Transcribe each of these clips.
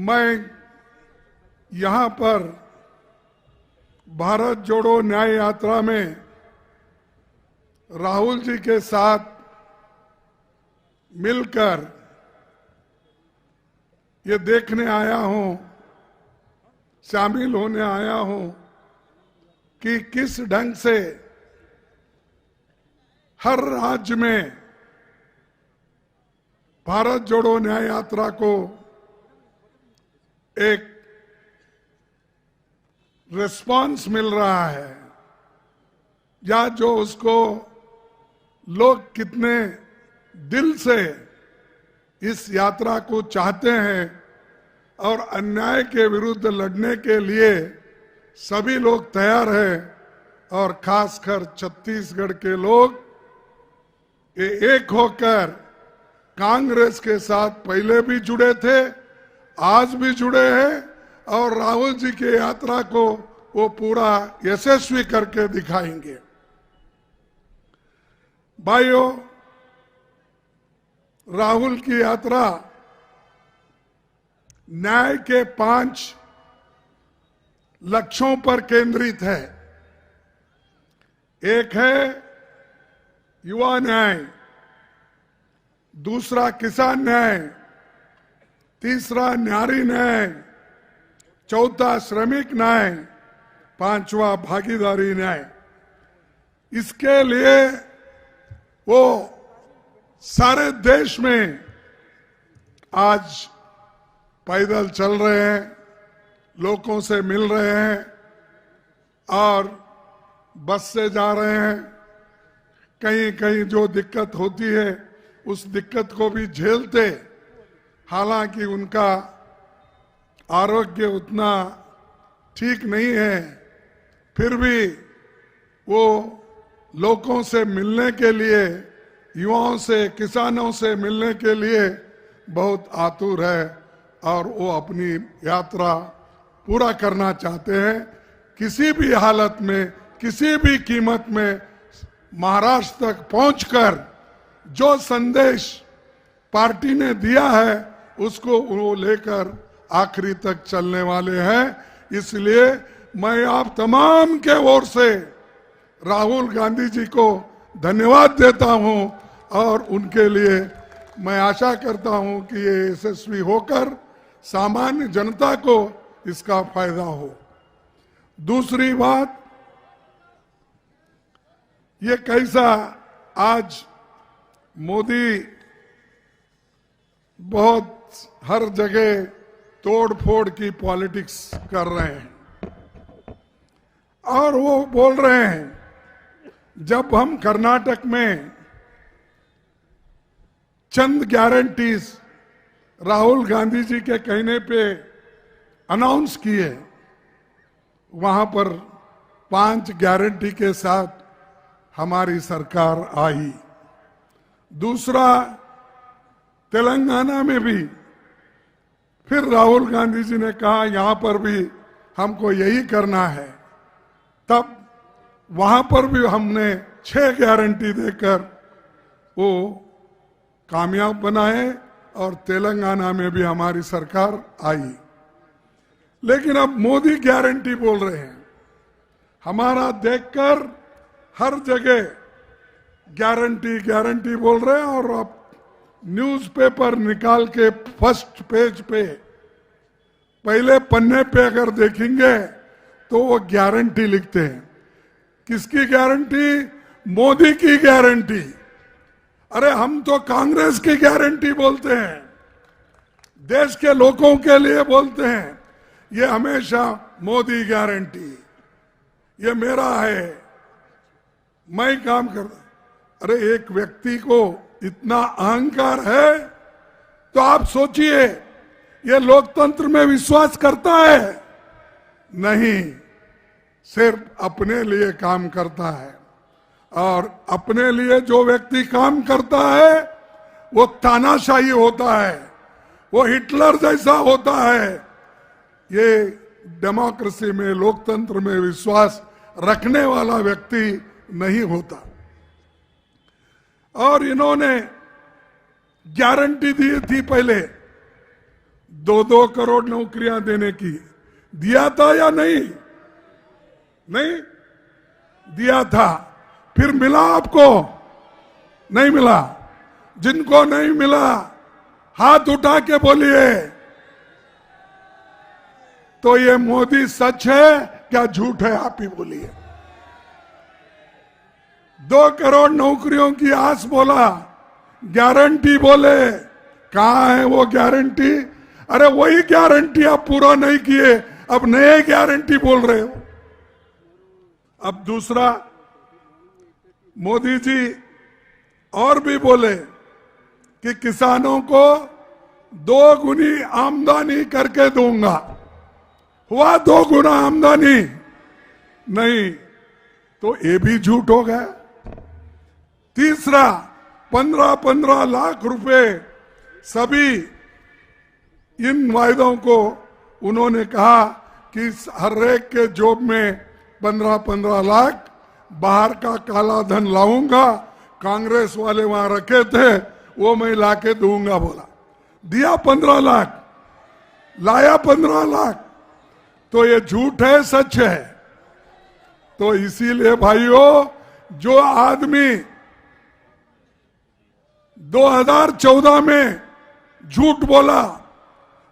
मैं यहां पर भारत जोड़ो न्याय यात्रा में राहुल जी के साथ मिलकर ये देखने आया हूं, शामिल होने आया हूं कि किस ढंग से हर राज्य में भारत जोड़ो न्याय यात्रा को एक रिस्पांस मिल रहा है, या जो उसको लोग कितने दिल से इस यात्रा को चाहते हैं और अन्याय के विरुद्ध लड़ने के लिए सभी लोग तैयार हैं। और खासकर छत्तीसगढ़ के लोग ये एक होकर कांग्रेस के साथ पहले भी जुड़े थे, आज भी जुड़े हैं और राहुल जी की यात्रा को वो पूरा यशस्वी करके दिखाएंगे। भाइयों, राहुल की यात्रा न्याय के 5 लक्ष्यों पर केंद्रित है। एक है युवा न्याय, दूसरा किसान न्याय, तीसरा नारी न्याय, चौथा श्रमिक न्याय, पांचवा भागीदारी न्याय। इसके लिए वो सारे देश में आज पैदल चल रहे हैं, लोगों से मिल रहे हैं और बस से जा रहे हैं। कहीं कहीं जो दिक्कत होती है उस दिक्कत को भी झेलते, हालांकि उनका आरोग्य उतना ठीक नहीं है, फिर भी वो लोगों से मिलने के लिए, युवाओं से, किसानों से मिलने के लिए बहुत आतुर है और वो अपनी यात्रा पूरा करना चाहते हैं। किसी भी हालत में, किसी भी कीमत में महाराष्ट्र तक पहुंचकर जो संदेश पार्टी ने दिया है उसको वो लेकर आखिरी तक चलने वाले हैं। इसलिए मैं आप तमाम के ओर से राहुल गांधी जी को धन्यवाद देता हूं और उनके लिए मैं आशा करता हूं कि ये यशस्वी होकर सामान्य जनता को इसका फायदा हो। दूसरी बात, ये कैसा आज मोदी बहुत हर जगह तोड़ फोड़ की पॉलिटिक्स कर रहे हैं और वो बोल रहे हैं जब हम कर्नाटक में चंद गारंटीज राहुल गांधी जी के कहने पे अनाउंस किए, वहां पर 5 गारंटी के साथ हमारी सरकार आई। दूसरा, तेलंगाना में भी फिर राहुल गांधी जी ने कहा यहां पर भी हमको यही करना है, तब वहां पर भी हमने 6 गारंटी देकर वो कामयाब बनाए और तेलंगाना में भी हमारी सरकार आई। लेकिन अब मोदी गारंटी बोल रहे हैं, हमारा देखकर हर जगह गारंटी गारंटी बोल रहे हैं और अब न्यूज़पेपर निकाल के फर्स्ट पेज पे, पहले पन्ने पे अगर देखेंगे तो वो गारंटी लिखते हैं। किसकी गारंटी? मोदी की गारंटी। अरे हम तो कांग्रेस की गारंटी बोलते हैं, देश के लोगों के लिए बोलते हैं। ये हमेशा मोदी गारंटी, ये मेरा है, मैं काम कर। अरे एक व्यक्ति को इतना अहंकार है तो आप सोचिए ये लोकतंत्र में विश्वास करता है? नहीं, सिर्फ अपने लिए काम करता है। और अपने लिए जो व्यक्ति काम करता है वो तानाशाही होता है, वो हिटलर जैसा होता है। ये डेमोक्रेसी में, लोकतंत्र में विश्वास रखने वाला व्यक्ति नहीं होता। और इन्होंने गारंटी दी थी पहले, 2-2 करोड़ नौकरियां देने की दिया था या नहीं? नहीं दिया था। फिर मिला आपको? नहीं मिला। जिनको नहीं मिला हाथ उठा के बोलिए। तो ये मोदी सच है क्या झूठ है? आप ही बोलिए। 2 करोड़ नौकरियों की आस बोला, गारंटी बोले, कहां है वो गारंटी? अरे वही गारंटी आप पूरा नहीं किए, अब नए गारंटी बोल रहे हो। अब दूसरा, मोदी जी और भी बोले कि किसानों को 2 गुनी आमदनी करके दूंगा। हुआ 2 गुना आमदनी? नहीं। तो ये भी झूठ हो गया। तीसरा, 15-15 लाख रुपए सभी इन वायदों को उन्होंने कहा कि हर एक के जॉब में 15-15 लाख बाहर का काला धन लाऊंगा। कांग्रेस वाले वहां रखे थे, वो मैं लाके दूंगा बोला। दिया 15 लाख, लाया 15 लाख। तो ये झूठ है सच है? तो इसीलिए भाइयों, जो आदमी 2014 में झूठ बोला,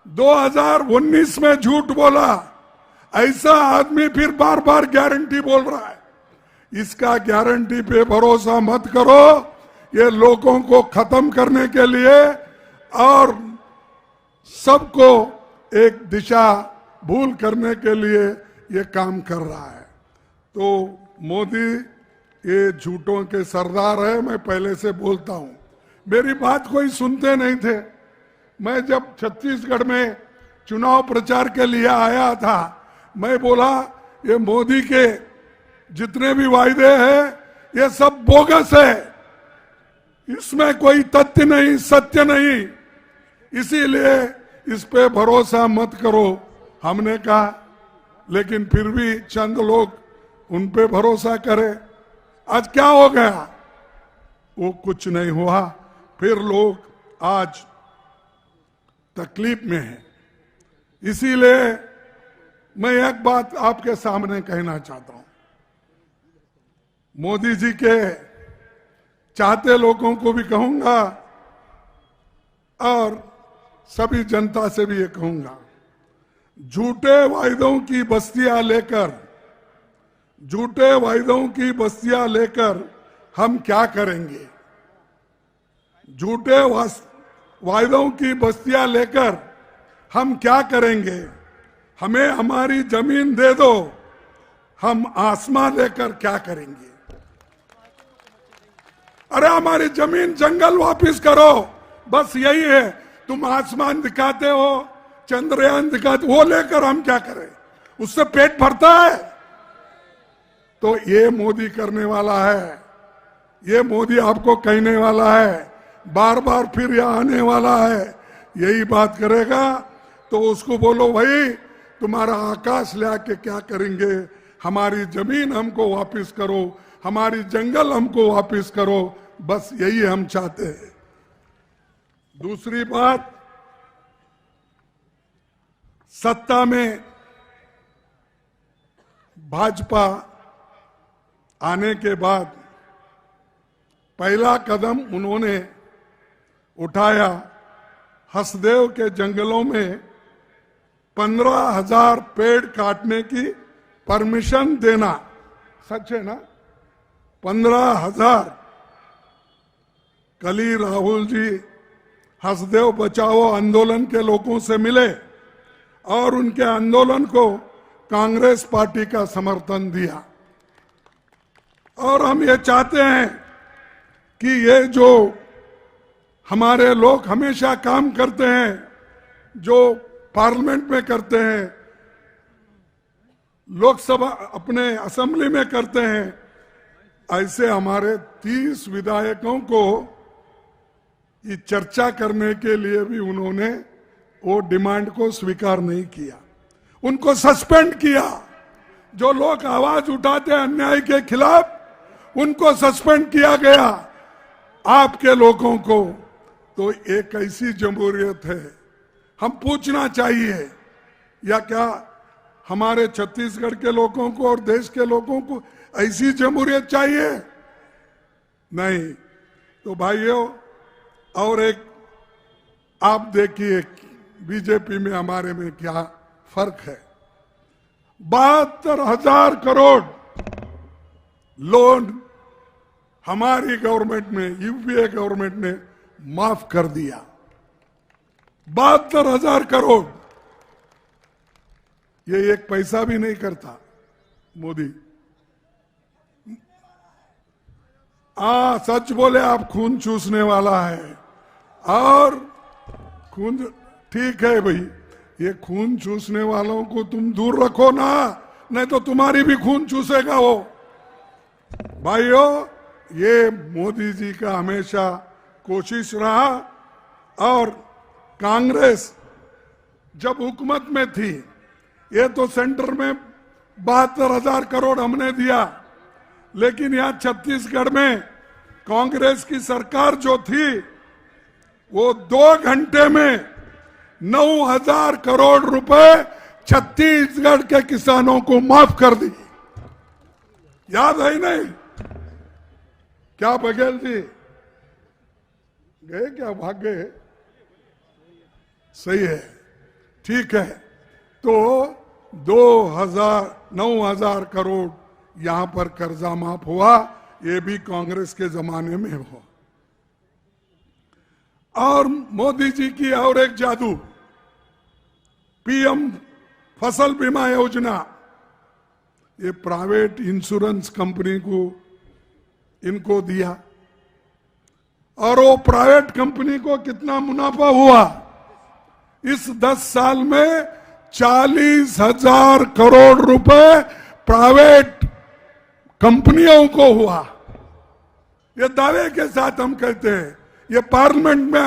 2019 में झूठ बोला, ऐसा आदमी फिर बार बार गारंटी बोल रहा है। इसका गारंटी पे भरोसा मत करो। ये लोगों को खत्म करने के लिए और सबको एक दिशा भूल करने के लिए ये काम कर रहा है। तो मोदी ये झूठों के सरदार है, मैं पहले से बोलता हूं। मेरी बात कोई सुनते नहीं थे। मैं जब छत्तीसगढ़ में चुनाव प्रचार के लिए आया था, मैं बोला ये मोदी के जितने भी वायदे हैं ये सब बोगस है, इसमें कोई तथ्य नहीं, सत्य नहीं, इसीलिए इस पे भरोसा मत करो हमने कहा। लेकिन फिर भी चंद लोग उन पे भरोसा करे। आज क्या हो गया? वो कुछ नहीं हुआ। फिर लोग आज तकलीफ में हैं। इसीलिए मैं एक बात आपके सामने कहना चाहता हूं। मोदी जी के चाहते लोगों को भी कहूंगा और सभी जनता से भी ये कहूंगा, झूठे वायदों की बस्तियां लेकर, झूठे वायदों की बस्तियां लेकर हम क्या करेंगे? झूठे वायदों की बस्तियां लेकर हम क्या करेंगे? हमें हमारी जमीन दे दो, हम आसमां लेकर क्या करेंगे? अरे हमारी जमीन जंगल वापस करो, बस यही है। तुम आसमान दिखाते हो, चंद्रयान दिखाते, वो लेकर हम क्या करें? उससे पेट भरता है? तो ये मोदी करने वाला है, ये मोदी आपको कहने वाला है, बार बार फिर यह आने वाला है, यही बात करेगा। तो उसको बोलो भाई तुम्हारा आकाश ले आके क्या करेंगे? हमारी जमीन हमको वापस करो, हमारी जंगल हमको वापस करो, बस यही हम चाहते हैं। दूसरी बात, सत्ता में भाजपा आने के बाद पहला कदम उन्होंने उठाया, हसदेव के जंगलों में 15,000 पेड़ काटने की परमिशन देना। सच है ना? 15,000। कल ही राहुल जी हसदेव बचाओ आंदोलन के लोगों से मिले और उनके आंदोलन को कांग्रेस पार्टी का समर्थन दिया। और हम ये चाहते हैं कि ये जो हमारे लोग हमेशा काम करते हैं, जो पार्लियामेंट में करते हैं, लोकसभा अपने असेंबली में करते हैं, ऐसे हमारे 30 विधायकों को ये चर्चा करने के लिए भी उन्होंने वो डिमांड को स्वीकार नहीं किया, उनको सस्पेंड किया। जो लोग आवाज उठाते हैं अन्याय के खिलाफ, उनको सस्पेंड किया गया, आपके लोगों को। तो एक ऐसी जमहूरियत है हम पूछना चाहिए, या क्या हमारे छत्तीसगढ़ के लोगों को और देश के लोगों को ऐसी जमहूरियत चाहिए? नहीं। तो भाइयों, और एक आप देखिए बीजेपी में हमारे में क्या फर्क है। 72,000 करोड़ लोन हमारी गवर्नमेंट में, यूपीए गवर्नमेंट ने माफ कर दिया। 72,000 करोड़, ये एक पैसा भी नहीं करता मोदी। सच बोले आप, खून चूसने वाला है। और खून, ठीक है भाई, ये खून चूसने वालों को तुम दूर रखो ना, नहीं तो तुम्हारी भी खून चूसेगा वो। भाइयों, ये मोदी जी का हमेशा कोशिश रहा। और कांग्रेस जब हुकूमत में थी, ये तो सेंटर में 72,000 करोड़ हमने दिया, लेकिन यहां छत्तीसगढ़ में कांग्रेस की सरकार जो थी, वो 2 घंटे में 9,000 करोड़ रुपए छत्तीसगढ़ के किसानों को माफ कर दी। याद है नहीं? क्या बघेल जी गए क्या? भाग गए? सही है, ठीक है। तो 9,000 करोड़ यहां पर कर्जा माफ हुआ, ये भी कांग्रेस के जमाने में हुआ। और मोदी जी की और एक जादू, पीएम फसल बीमा योजना, ये प्राइवेट इंश्योरेंस कंपनी को इनको दिया, और वो प्राइवेट कंपनी को कितना मुनाफा हुआ? इस 10 साल में 40,000 करोड़ रुपए प्राइवेट कंपनियों को हुआ। ये दावे के साथ हम कहते हैं, ये पार्लियामेंट में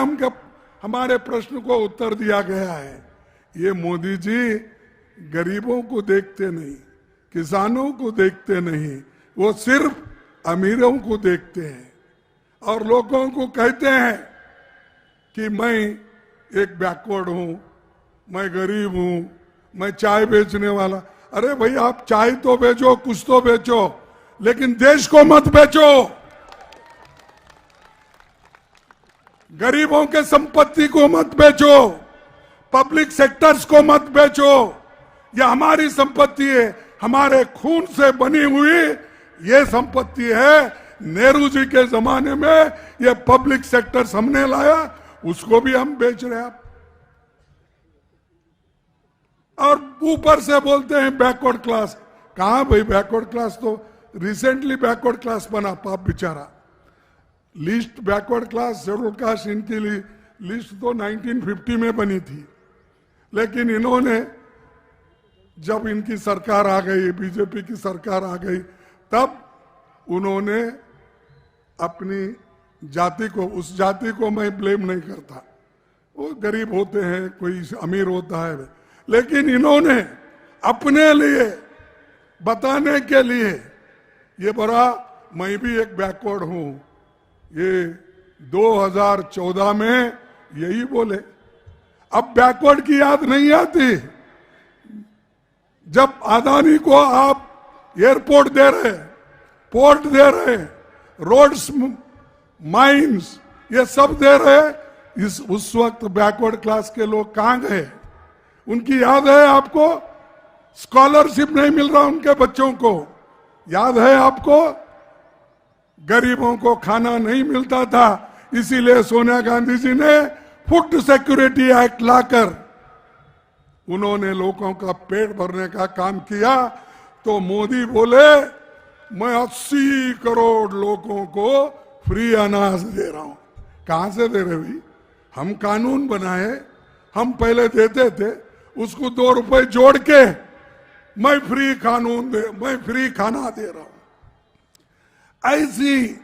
हमारे प्रश्न को उत्तर दिया गया है। ये मोदी जी गरीबों को देखते नहीं, किसानों को देखते नहीं, वो सिर्फ अमीरों को देखते हैं और लोगों को कहते हैं कि मैं एक बैकवर्ड हूं, मैं गरीब हूं, मैं चाय बेचने वाला। अरे भाई, आप चाय तो बेचो, कुछ तो बेचो, लेकिन देश को मत बेचो। गरीबों के संपत्ति को मत बेचो, पब्लिक सेक्टर्स को मत बेचो। यह हमारी संपत्ति है, हमारे खून से बनी हुई ये संपत्ति है। नेहरू जी के जमाने में ये पब्लिक सेक्टर्स हमने लाया, उसको भी हम बेच रहे हैं। और ऊपर से बोलते हैं बैकवर्ड क्लास। कहां भाई बैकवर्ड क्लास? तो रिसेंटली बैकवर्ड क्लास बना, पाप बेचारा। List backward class, schedule caste, इनकी लिस्ट तो 1950 में बनी थी, लेकिन इन्होंने जब इनकी सरकार आ गई, बीजेपी की सरकार आ गई, तब उन्होंने अपनी जाति को, उस जाति को मैं ब्लेम नहीं करता, वो गरीब होते हैं, कोई अमीर होता है, लेकिन इन्होंने अपने लिए बताने के लिए ये बड़ा, मैं भी एक बैकवर्ड हूं, ये 2014 में यही बोले। अब बैकवर्ड की याद नहीं आती? जब अदानी को आप एयरपोर्ट दे रहे, पोर्ट दे रहे, रोड्स, माइंस, ये सब दे रहे, उस वक्त बैकवर्ड क्लास के लोग कहां गए? उनकी याद है आपको? स्कॉलरशिप नहीं मिल रहा उनके बच्चों को, याद है आपको? गरीबों को खाना नहीं मिलता था, इसीलिए सोनिया गांधी जी ने फूड सिक्योरिटी एक्ट लाकर उन्होंने लोगों का पेट भरने का काम किया। तो मोदी बोले मैं 80 करोड़ लोगों को फ्री अनाज दे रहा हूं। कहां से दे रहे भाई? हम कानून बनाए, हम पहले देते थे, उसको 2 रुपए जोड़ के मैं फ्री खाना दे रहा हूं। ऐसी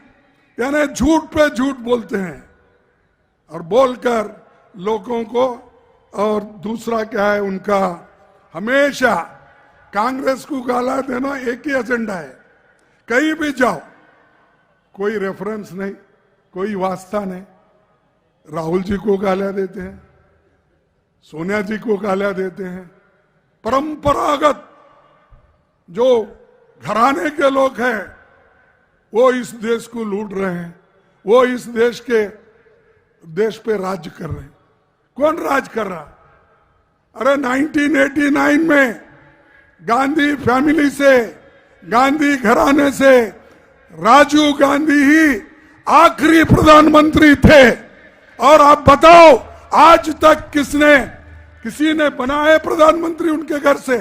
यानी झूठ पे झूठ बोलते हैं और बोलकर लोगों को। और दूसरा क्या है उनका? हमेशा कांग्रेस को गाला देना एक ही एजेंडा है। कहीं भी जाओ, कोई रेफरेंस नहीं, कोई वास्ता नहीं। राहुल जी को गाला देते हैं, सोनिया जी को गालियां देते हैं। परंपरागत जो घराने के लोग हैं वो इस देश को लूट रहे हैं, वो इस देश पे राज्य कर रहे हैं। कौन राज कर रहा? अरे 1989 में गांधी फैमिली से, गांधी घराने से राजीव गांधी ही आखिरी प्रधानमंत्री थे। और आप बताओ आज तक किसी ने बना है प्रधानमंत्री उनके घर से?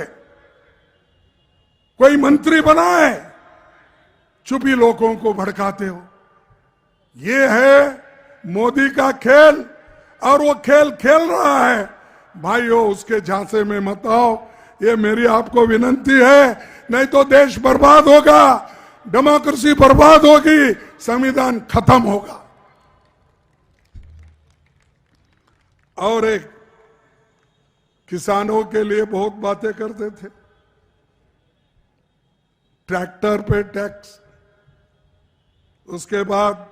कोई मंत्री बना है? चुप ही लोगों को भड़काते हो। ये है मोदी का खेल, और वो खेल खेल रहा है। भाइयों, उसके झांसे में मत आओ, ये मेरी आपको विनंती है, नहीं तो देश बर्बाद होगा, डेमोक्रेसी बर्बाद होगी, संविधान खत्म होगा। और एक किसानों के लिए बहुत बातें करते थे। ट्रैक्टर पे टैक्स, उसके बाद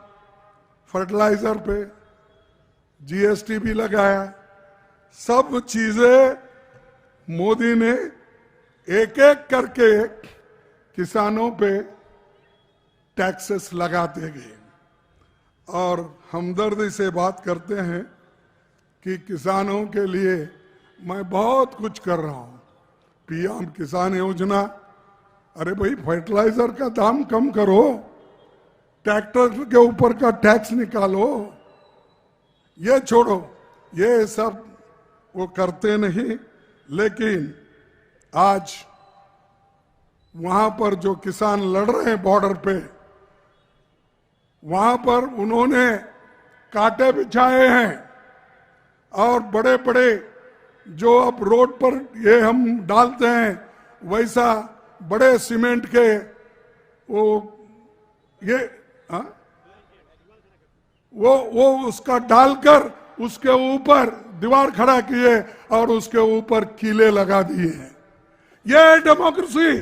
फर्टिलाइजर पे जीएसटी भी लगाया। सब चीजें मोदी ने एक एक करके किसानों पे टैक्सेस लगाते गए। और हमदर्दी से बात करते हैं कि किसानों के लिए मैं बहुत कुछ कर रहा हूं। पीएम किसान योजना, अरे भाई फर्टिलाइजर का दाम कम करो, ट्रैक्टर के ऊपर का टैक्स निकालो, ये छोड़ो। ये सब वो करते नहीं। लेकिन आज वहां पर जो किसान लड़ रहे हैं बॉर्डर पे, वहां पर उन्होंने कांटे बिछाए हैं। और बड़े बड़े जो अब रोड पर ये हम डालते हैं, वैसा बड़े सीमेंट के वो ये वो उसका डालकर उसके ऊपर दीवार खड़ा किए और उसके ऊपर कीले लगा दिए हैं। ये डेमोक्रेसी।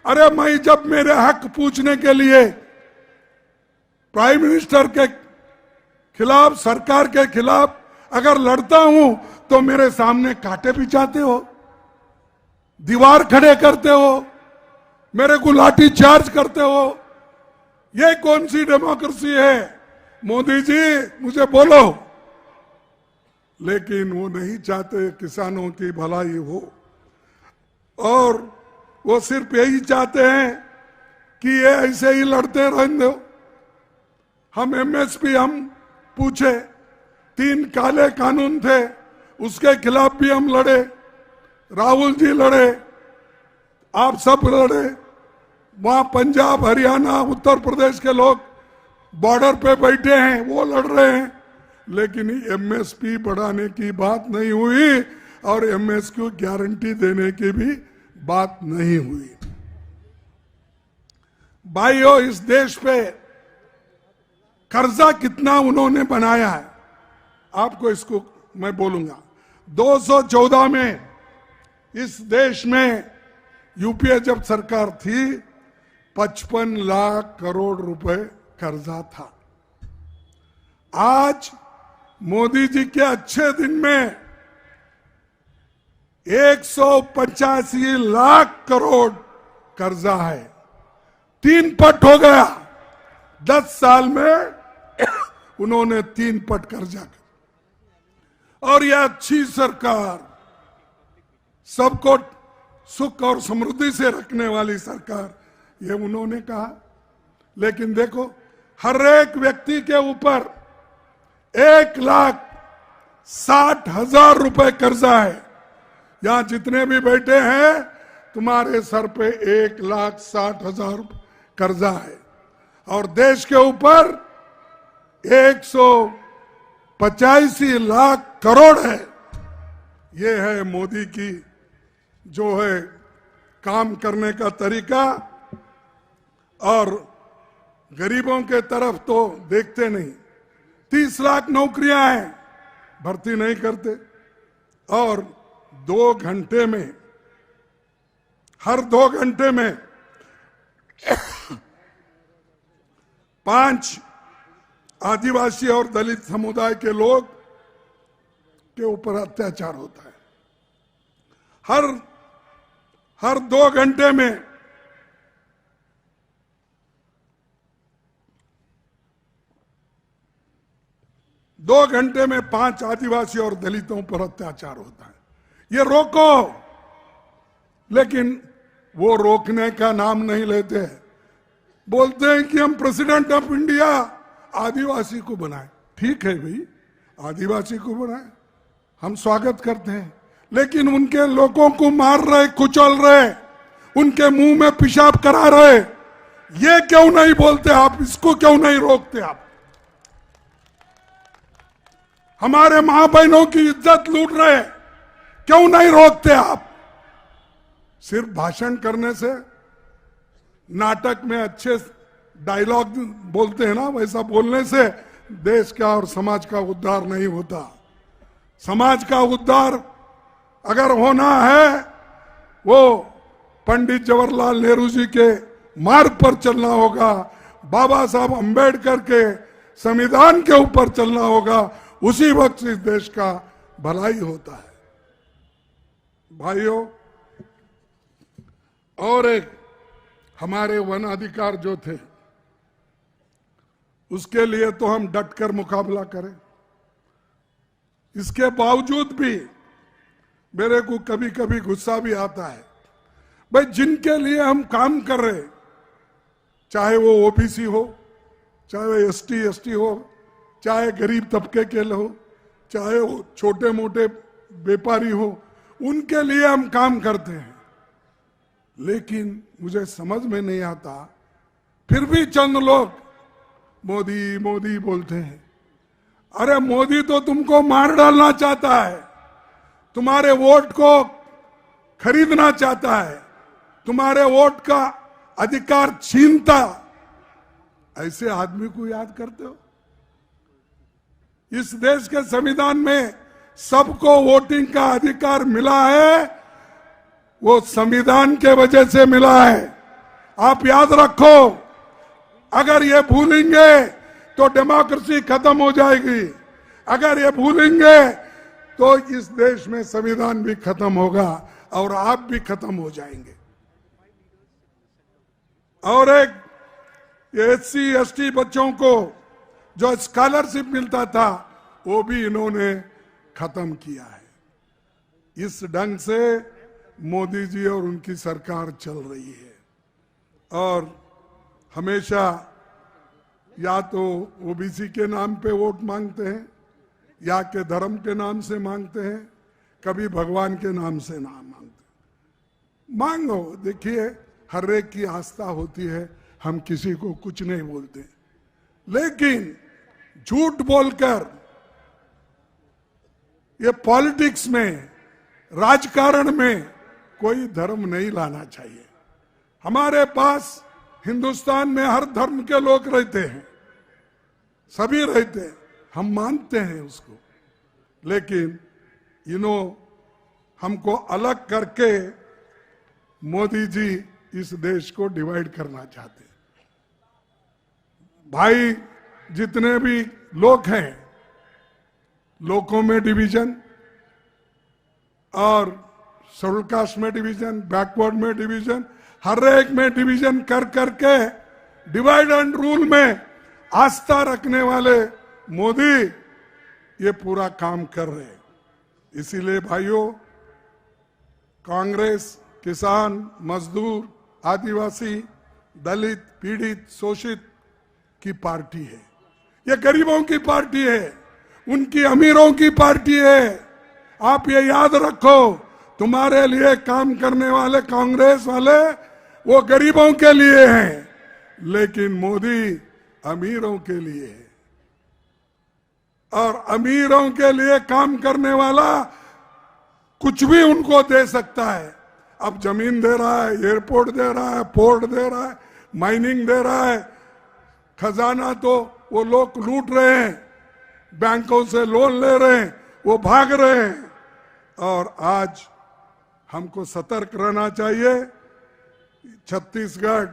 अरे मैं जब मेरे हक पूछने के लिए प्राइम मिनिस्टर के खिलाफ, सरकार के खिलाफ अगर लड़ता हूं तो मेरे सामने कांटे बिछाते हो, दीवार खड़े करते हो, मेरे को लाठी चार्ज करते हो। ये कौन सी डेमोक्रेसी है? मोदी जी मुझे बोलो। लेकिन वो नहीं चाहते किसानों की भलाई हो, और वो सिर्फ यही चाहते हैं कि ये ऐसे ही लड़ते रहने दो। हम एमएसपी हम पूछे, 3 काले कानून थे, उसके खिलाफ भी हम लड़े, राहुल जी लड़े, आप सब लड़े। वहां पंजाब, हरियाणा, उत्तर प्रदेश के लोग बॉर्डर पे बैठे हैं, वो लड़ रहे हैं। लेकिन एमएसपी बढ़ाने की बात नहीं हुई और एमएसपी को गारंटी देने की भी बात नहीं हुई। भाइयों, इस देश पे कर्जा कितना उन्होंने बनाया है, आपको इसको मैं बोलूंगा। 214 में इस देश में यूपीए जब सरकार थी, 55 लाख करोड़ रुपए कर्जा था। आज मोदी जी के अच्छे दिन में 185 लाख करोड़ कर्जा है, 3 पट हो गया। 10 साल में उन्होंने 3 पट कर्जा कर। और यह अच्छी सरकार, सबको सुख और समृद्धि से रखने वाली सरकार, ये उन्होंने कहा। लेकिन देखो, हर एक व्यक्ति के ऊपर 1,60,000 रुपए कर्जा है। यहां जितने भी बैठे हैं, तुम्हारे सर पे 1,60,000 कर्जा है। और देश के ऊपर 185 लाख करोड़ है। ये है मोदी की जो है काम करने का तरीका। और गरीबों के तरफ तो देखते नहीं। 30 लाख नौकरियां हैं, भर्ती नहीं करते। और 2 घंटे में, हर 2 घंटे में 5 आदिवासी और दलित समुदाय के लोग के ऊपर अत्याचार होता है। हर 2 घंटे में दो घंटे में 5 आदिवासी और दलितों पर अत्याचार होता है। ये रोको, लेकिन वो रोकने का नाम नहीं लेते हैं। बोलते हैं कि हम प्रेसिडेंट ऑफ इंडिया आदिवासी को बनाए। ठीक है भाई, आदिवासी को बनाए, हम स्वागत करते हैं, लेकिन उनके लोगों को मार रहे, कुचल रहे, उनके मुंह में पेशाब करा रहे, ये क्यों नहीं बोलते आप? इसको क्यों नहीं रोकते आप? हमारे मां बहनों की इज्जत लूट रहे, क्यों नहीं रोकते आप? सिर्फ भाषण करने से, नाटक में अच्छे डायलॉग बोलते हैं ना, वैसा बोलने से देश का और समाज का उद्धार नहीं होता। समाज का उद्धार अगर होना है, वो पंडित जवाहरलाल नेहरू जी के मार्ग पर चलना होगा, बाबा साहब अंबेडकर के संविधान के ऊपर चलना होगा। उसी वक्त इस देश का भलाई होता है। भाइयों, और एक हमारे वन अधिकार जो थे, उसके लिए तो हम डटकर मुकाबला करें। इसके बावजूद भी मेरे को कभी कभी गुस्सा भी आता है। भाई, जिनके लिए हम काम कर रहे, चाहे वो ओबीसी हो, चाहे वो एसटी हो, चाहे गरीब तबके के हो, चाहे वो छोटे मोटे व्यापारी हो, उनके लिए हम काम करते हैं। लेकिन मुझे समझ में नहीं आता, फिर भी चंद लोग मोदी मोदी बोलते हैं। अरे मोदी तो तुमको मार डालना चाहता है, तुम्हारे वोट को खरीदना चाहता है, तुम्हारे वोट का अधिकार छीनता। ऐसे आदमी को याद करते हो? इस देश के संविधान में सबको वोटिंग का अधिकार मिला है, वो संविधान के वजह से मिला है। आप याद रखो, अगर ये भूलेंगे तो डेमोक्रेसी खत्म हो जाएगी। अगर ये भूलेंगे तो इस देश में संविधान भी खत्म होगा और आप भी खत्म हो जाएंगे। और एक एससी एसटी बच्चों को जो स्कॉलरशिप मिलता था, वो भी इन्होंने खत्म किया है। इस ढंग से मोदी जी और उनकी सरकार चल रही है। और हमेशा या तो ओबीसी के नाम पे वोट मांगते हैं, या के धर्म के नाम से मांगते हैं, कभी भगवान के नाम से नाम मांगते हैं। मांगो, देखिए हर एक की आस्था होती है, हम किसी को कुछ नहीं बोलते, लेकिन झूठ बोलकर ये पॉलिटिक्स में, राजकारण में कोई धर्म नहीं लाना चाहिए। हमारे पास हिंदुस्तान में हर धर्म के लोग रहते हैं, सभी रहते हैं, हम मानते हैं उसको, लेकिन हमको अलग करके मोदी जी इस देश को डिवाइड करना चाहते हैं। भाई, जितने भी लोग हैं, लोगों में डिवीजन और शेड्यूल कास्ट में डिवीजन, बैकवर्ड में डिवीजन, हर एक में डिवीजन कर करके डिवाइड एंड रूल में आस्था रखने वाले मोदी ये पूरा काम कर रहे हैं। इसीलिए भाइयों, कांग्रेस किसान, मजदूर, आदिवासी, दलित, पीड़ित, शोषित की पार्टी है। ये गरीबों की पार्टी है, उनकी अमीरों की पार्टी है। आप ये याद रखो, तुम्हारे लिए काम करने वाले कांग्रेस वाले वो गरीबों के लिए हैं, लेकिन मोदी अमीरों के लिए है। और अमीरों के लिए काम करने वाला कुछ भी उनको दे सकता है। अब जमीन दे रहा है, एयरपोर्ट दे रहा है, पोर्ट दे रहा है, माइनिंग दे रहा है, खजाना तो वो लोग लूट रहे हैं, बैंकों से लोन ले रहे हैं, वो भाग रहे हैं। और आज हमको सतर्क रहना चाहिए। छत्तीसगढ़,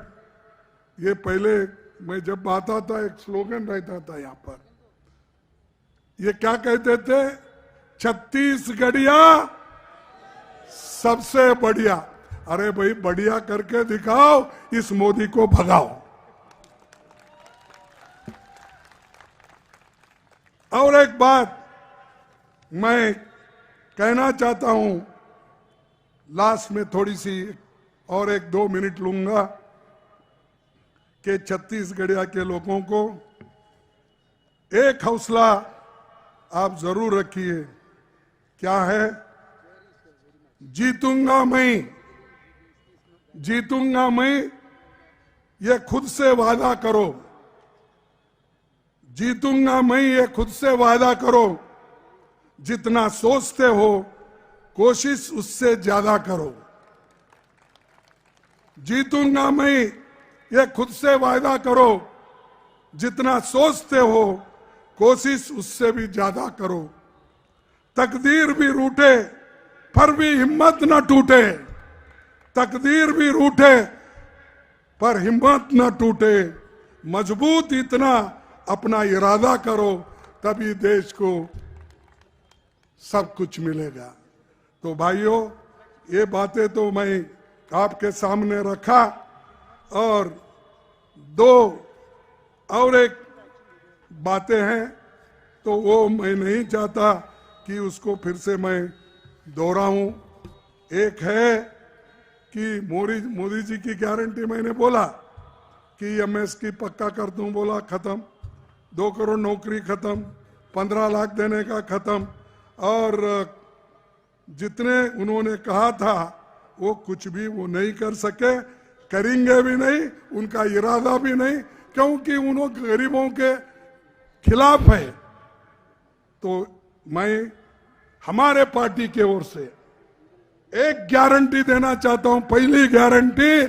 ये पहले मैं जब आता था एक स्लोगन रहता था यहाँ पर, ये क्या कहते थे? छत्तीसगढ़िया सबसे बढ़िया। अरे भाई बढ़िया करके दिखाओ, इस मोदी को भगाओ। और एक बात मैं कहना चाहता हूं, लास्ट में थोड़ी सी और 1-2 मिनट लूंगा, कि छत्तीसगढ़िया के लोगों को एक हौसला आप जरूर रखिए। क्या है? जीतूंगा मैं, जीतूंगा मैं, ये खुद से वादा करो। जीतूंगा मैं, ये खुद से वादा करो। जितना सोचते हो कोशिश उससे ज्यादा करो। जीतूंगा मैं, ये खुद से वादा करो। जितना सोचते हो कोशिश उससे भी ज्यादा करो। तकदीर भी रूठे पर भी हिम्मत न टूटे। तकदीर भी रूठे पर हिम्मत न टूटे। मजबूत इतना अपना इरादा करो, तभी देश को सब कुछ मिलेगा। तो भाइयों, ये बातें तो मैं आपके सामने रखा, और 2 और एक बातें हैं तो वो मैं नहीं चाहता कि उसको फिर से मैं दोहराऊं। एक है कि मोदी जी की गारंटी मैंने बोला कि एमएस की पक्का कर दूं, बोला खत्म। 2 करोड़ नौकरी खत्म, 15 लाख देने का खत्म, और जितने उन्होंने कहा था वो कुछ भी वो नहीं कर सके, करेंगे भी नहीं, उनका इरादा भी नहीं, क्योंकि उन्होंने गरीबों के खिलाफ है। तो मैं हमारे पार्टी की ओर से एक गारंटी देना चाहता हूं। पहली गारंटी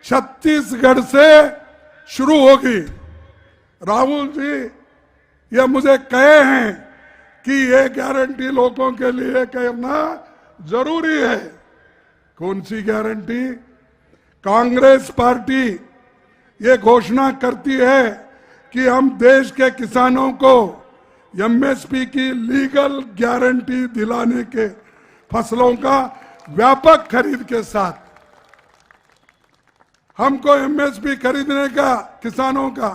छत्तीसगढ़ से शुरू होगी। राहुल जी ये मुझे कहे हैं कि ये गारंटी लोगों के लिए करना जरूरी है। कौन सी गारंटी? कांग्रेस पार्टी ये घोषणा करती है कि हम देश के किसानों को एमएसपी की लीगल गारंटी दिलाने के, फसलों का व्यापक खरीद के साथ हमको एमएसपी खरीदने का, किसानों का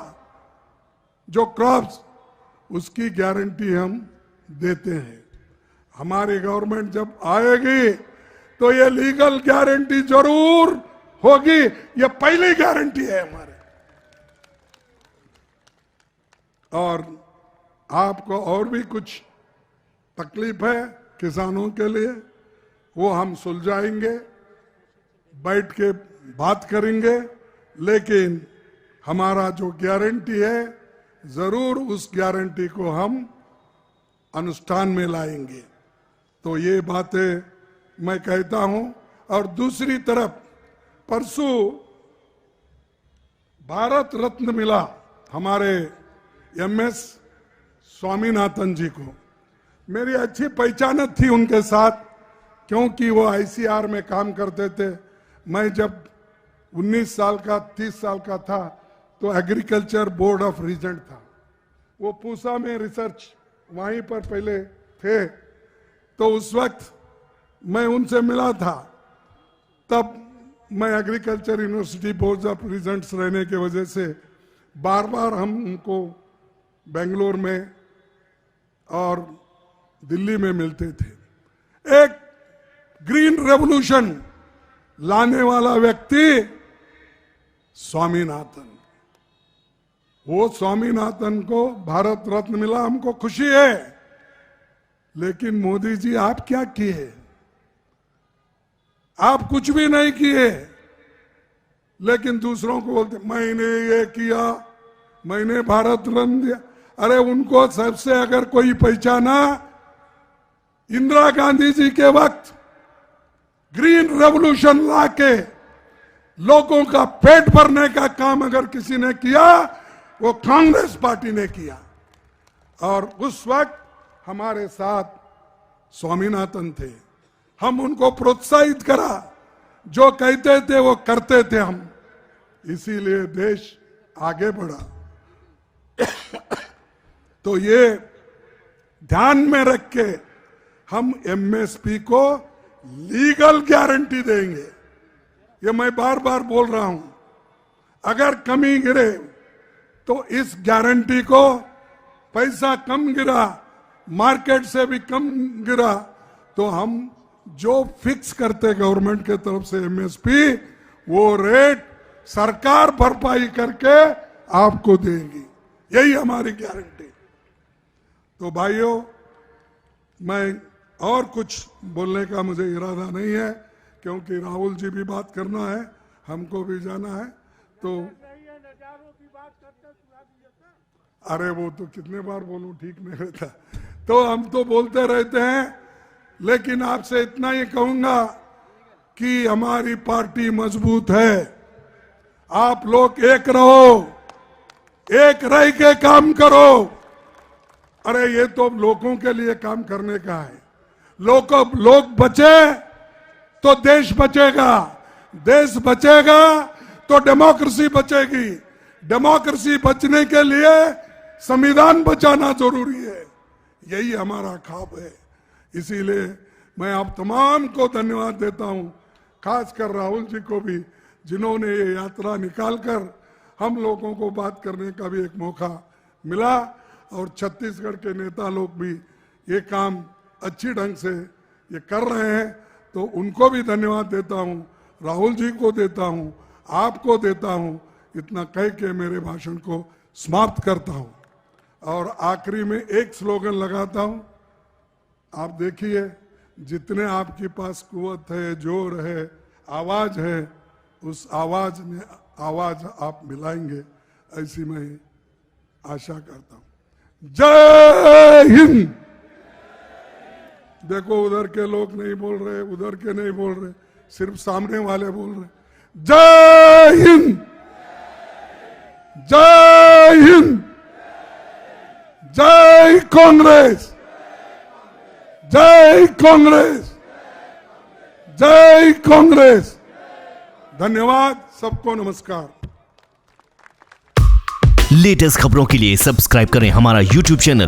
जो क्रॉप्स, उसकी गारंटी हम देते हैं। हमारी गवर्नमेंट जब आएगी तो ये लीगल गारंटी जरूर होगी। ये पहली गारंटी है हमारे। और आपको और भी कुछ तकलीफ है किसानों के लिए, वो हम सुलझाएंगे, बैठ के बात करेंगे, लेकिन हमारा जो गारंटी है जरूर उस गारंटी को हम अनुष्ठान में लाएंगे। तो ये बातें मैं कहता हूं। और दूसरी तरफ परसों भारत रत्न मिला हमारे एमएस स्वामीनाथन जी को। मेरी अच्छी पहचान थी उनके साथ, क्योंकि वो आईसीआर में काम करते थे। मैं जब 19 साल का 30 साल का था तो एग्रीकल्चर बोर्ड ऑफ रीजन था। वो पूसा में रिसर्च वहीं पर पहले थे, तो उस वक्त मैं उनसे मिला था। तब मैं agriculture university board of results रहने की वजह से बार बार हम उनको बेंगलोर में और दिल्ली में मिलते थे। एक ग्रीन रेवोल्यूशन लाने वाला व्यक्ति स्वामीनाथन, वो स्वामीनाथन को भारत रत्न मिला, हमको खुशी है। लेकिन मोदी जी आप क्या किए? आप कुछ भी नहीं किए, लेकिन दूसरों को बोलते मैंने ये किया, मैंने भारत रत्न दिया। अरे उनको सबसे अगर कोई पहचाना, इंदिरा गांधी जी के वक्त ग्रीन रेवोल्यूशन लाके लोगों का पेट भरने का काम अगर किसी ने किया, वो कांग्रेस पार्टी ने किया। और उस वक्त हमारे साथ स्वामीनाथन थे, हम उनको प्रोत्साहित करा, जो कहते थे वो करते थे हम, इसीलिए देश आगे बढ़ा। तो ये ध्यान में रख के हम एमएसपी को लीगल गारंटी देंगे। ये मैं बार बार बोल रहा हूं। अगर कमी गिरे तो इस गारंटी को पैसा कम गिरा, मार्केट से भी कम गिरा, तो हम जो फिक्स करते गवर्नमेंट के तरफ से एमएसपी, वो रेट सरकार भरपाई करके आपको देगी। यही हमारी गारंटी। तो भाइयों, मैं और कुछ बोलने का मुझे इरादा नहीं है, क्योंकि राहुल जी भी बात करना है, हमको भी जाना है। तो अरे वो तो कितने बार बोलूं, ठीक नहीं रहता। तो हम तो बोलते रहते हैं, लेकिन आपसे इतना ही कहूंगा कि हमारी पार्टी मजबूत है। आप लोग एक रहो, एक रह के काम करो। अरे ये तो लोगों के लिए काम करने का है। लोग बचे तो देश बचेगा, देश बचेगा तो डेमोक्रेसी बचेगी। डेमोक्रेसी बचने के लिए संविधान बचाना जरूरी है। यही हमारा ख्वाब है। इसीलिए मैं आप तमाम को धन्यवाद देता हूं, खासकर राहुल जी को भी, जिन्होंने ये यात्रा निकालकर हम लोगों को बात करने का भी एक मौका मिला। और छत्तीसगढ़ के नेता लोग भी ये काम अच्छी ढंग से ये कर रहे हैं, तो उनको भी धन्यवाद देता हूं, राहुल जी को देता हूं, आपको देता हूं। इतना कह के मेरे भाषण को समाप्त करता हूं और आखिरी में एक स्लोगन लगाता हूं। आप देखिए, जितने आपके पास कुव्वत है, जोर है, आवाज है, उस आवाज में आवाज आप मिलाएंगे, ऐसी मैं आशा करता हूं। जय हिंद। देखो, उधर के लोग नहीं बोल रहे, उधर के नहीं बोल रहे, सिर्फ सामने वाले बोल रहे। जय हिंद, जय हिंद, जय कांग्रेस, जय कांग्रेस, जय कांग्रेस। धन्यवाद, सबको नमस्कार। लेटेस्ट खबरों के लिए सब्सक्राइब करें हमारा YouTube चैनल